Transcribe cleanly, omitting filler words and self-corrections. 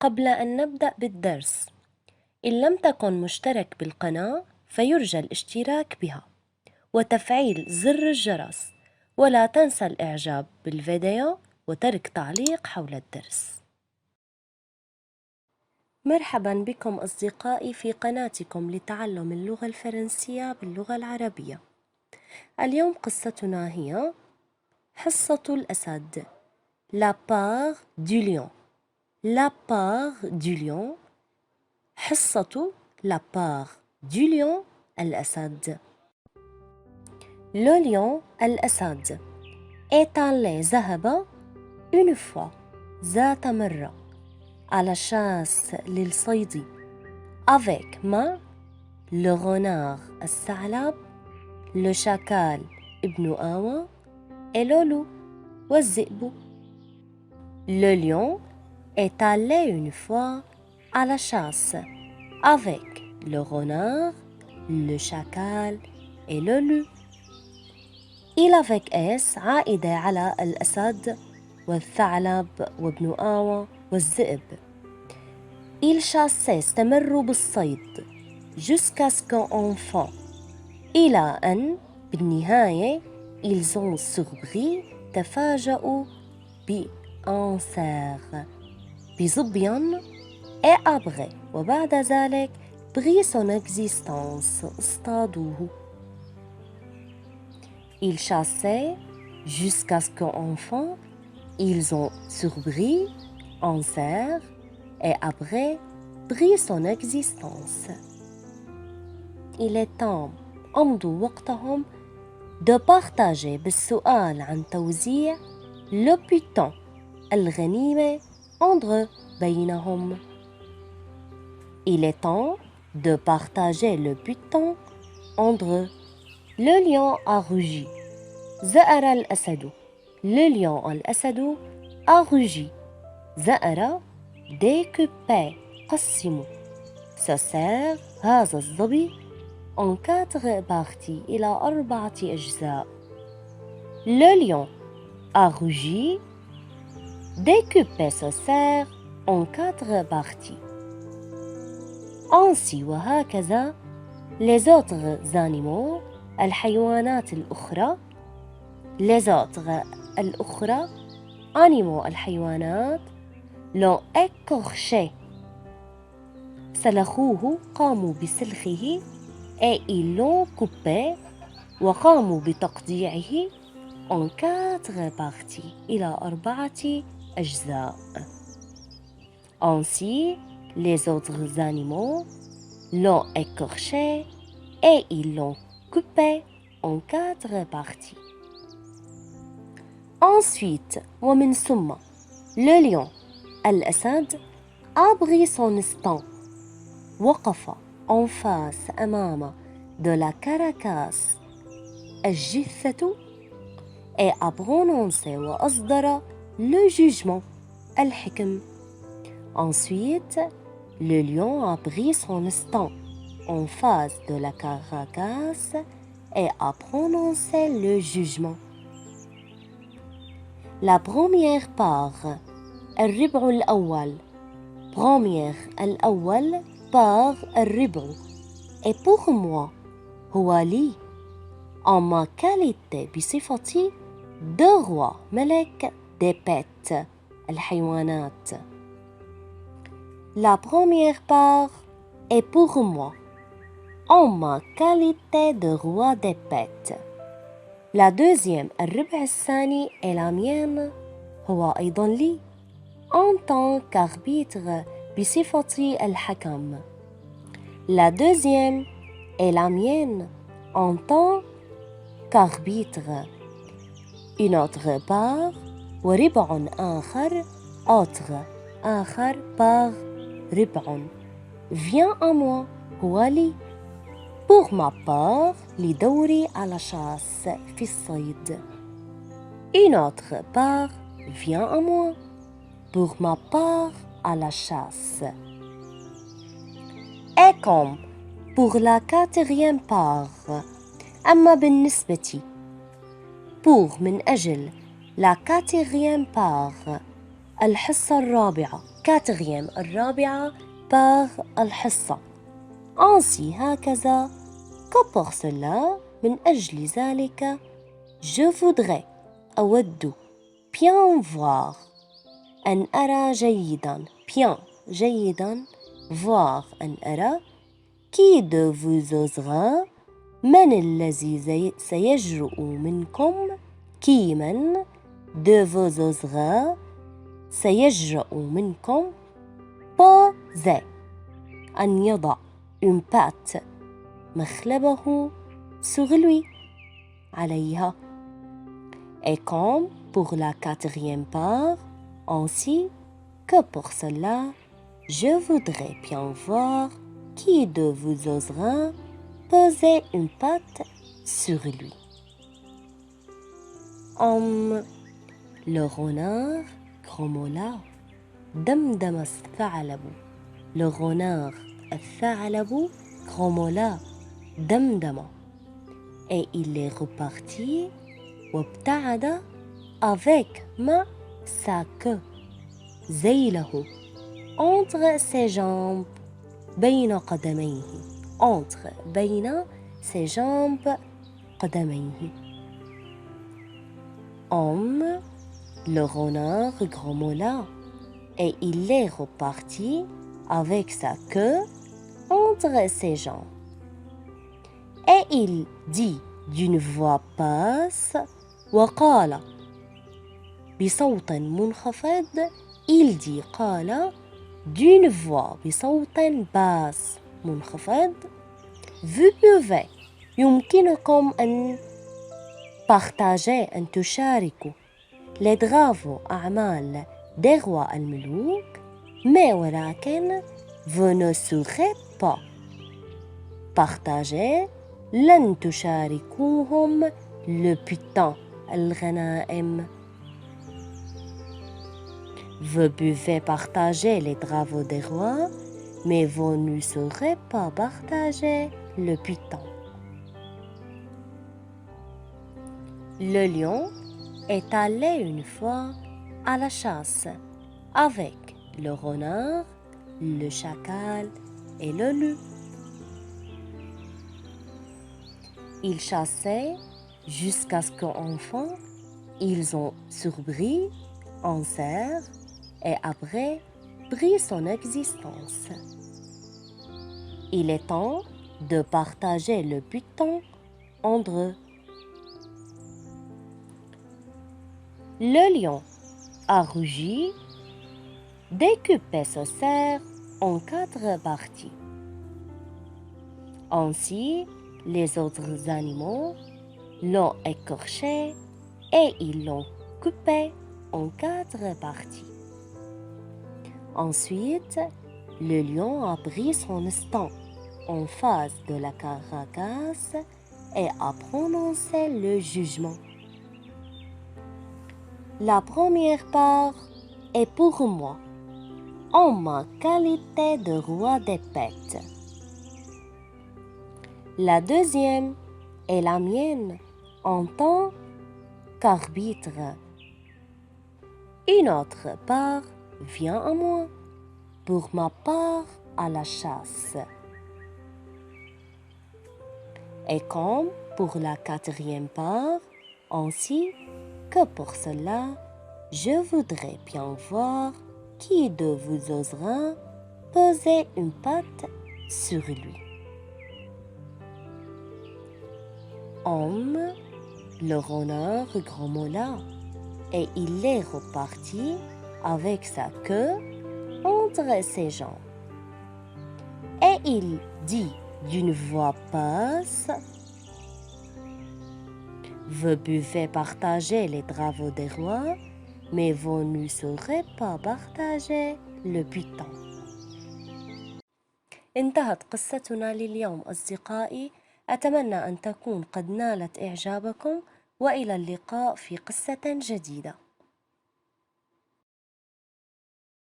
قبل أن نبدأ بالدرس. إن لم تكن مشترك بالقناة فيرجى الاشتراك بها وتفعيل زر الجرس، ولا تنسى الإعجاب بالفيديو وترك تعليق حول الدرس. مرحبا بكم أصدقائي في قناتكم لتعلم اللغة الفرنسية باللغة العربية. اليوم قصتنا هي حصة الأسد. La part du lion. La part du lion. حصة la part du lion الأسد. Le lion الأسد est allé ذهب une fois ذات مرة à la chasse للصيد avec مع le renard الثعلب le chacal ابن آوى et le loup والذئب. Le lion est allé une fois à la chasse avec le renard, le chacal et le loup. Il avec S عائدة على الأسد والثعلب وابن آوى والذئب. Il chassait استمروا بالصيد jusqu'à ce qu'enfin إلى أن بالنهاية ils ont surpris تفاجؤوا un cerf بظبي et après وبعد ذلك prit son existence اصطادوه. Ils chassaient jusqu'à ce qu'enfin ils ont surpris un cerf et après prit son existence. Il est temps أمضوا وقتهم de partager بالسؤال عن توزيع le butin الغنيمة entre بينهم. Il est temps de partager le butin entre. Le lion a rugi. زأر الأسد. Le lion الأسد a rugi. زأر découpé قسموا. Ce cerf هذا الظبي en 4 parties إلى 4 أجزاء. Le lion a rugi. Découpé ce cerf en 4 parties. Ainsi وهكذا les autres animaux الحيوانات الأخرى les autres الأخرى animaux الحيوانات l'ont écorché سلخوه قاموا بسلخه et ils l'ont coupé وقاموا بتقطيعه en 4 parties إلى 4 أجزاء. Ainsi les autres animaux l'ont écorché et ils l'ont coupé en 4 parties. Ensuite, ومن ثم, le lion, الأسد, a pris son instant. وقف en face أمام de la caracasse الجثة et a prononcé وأصدر le jugement الحكم. Ensuite, le lion a pris son instant en face de la caracasse et a prononcé le jugement. La première part الربع الأول première الأول part الربع et pour moi هو لي en ma qualité بصفتي de roi ملك des bêtes الحيوانات. La première part est pour moi en ma qualité de roi des bêtes. La deuxième الربع الثاني est la mienne هو أيضا لي en tant qu'arbitre بصفتي الحكم. La deuxième est la mienne en tant qu'arbitre. Une autre part وربع آخر autre آخر par ربع vient à moi هو لي pour ma part لدوري على chasse في الصيد. Une autre part vient à moi pour ma part à la chasse. Et comme pour la 4e part أما بالنسبة pour من أجل la 4e part الحصة الرابعة quatrième الرابعة par الحصة. Ainsi هكذا que pour cela من أجل ذلك je voudrais أود bien voir أن أرى جيدا bien جيدا voir أن أرى qui de vous osera من الذي سيجرؤ منكم qui من de vous osera سيجرؤ منكم poser أن يضع une patte مخلبه sur lui عليها. Et comme pour la quatrième part, ainsi que pour cela, je voudrais bien voir qui de vous osera poser une patte sur lui. Le renard grommela دمدم الثعلب. Le renard الثعلب grommela دمدم. Et il est reparti وابتعد avec مع sa queue ذيله entre ses jambes بين قدميه entre بين ses jambes قدميه. Le renard grommela et il est reparti avec sa queue entre ses jambes. Et il dit d'une voix basse وقال بصوت منخفض. Il dit قال d'une voix بصوت basse منخفض. Vous pouvez يمكنكم أن partager أن تشاركوا les travaux أعمال des rois الملوك mais ولكن vous ne saurez pas partager لن تشاركوهم le butin الغنائم. Vous pouvez partager les travaux des rois mais vous ne saurez pas partager le butin. Le lion est allé une fois à la chasse avec le renard, le chacal et le loup. Ils chassaient jusqu'à ce qu'enfin ils ont surpris un cerf et après pris son existence. Il est temps de partager le butin entre eux. Le lion a rugi, découpé ce cerf en 4 parties. Ainsi, les autres animaux l'ont écorché et ils l'ont coupé en 4 parties. Ensuite, le lion a pris son instant en face de la carcasse et a prononcé le jugement. La première part est pour moi, en ma qualité de roi des bêtes. La deuxième est la mienne en tant qu'arbitre. Une autre part vient à moi pour ma part à la chasse. Et comme pour la quatrième part, ainsi que pour cela, je voudrais bien voir qui de vous osera poser une patte sur lui. Le renard grommela et il est reparti avec sa queue entre ses jambes. Et il dit d'une voix basse: Vous pouvez partager les travaux des rois, mais vous ne saurez pas partager le butin. انتهت قصتنا لليوم أصدقائي. أتمنى أن تكون قد نالت إعجابكم وإلى اللقاء في قصة جديدة.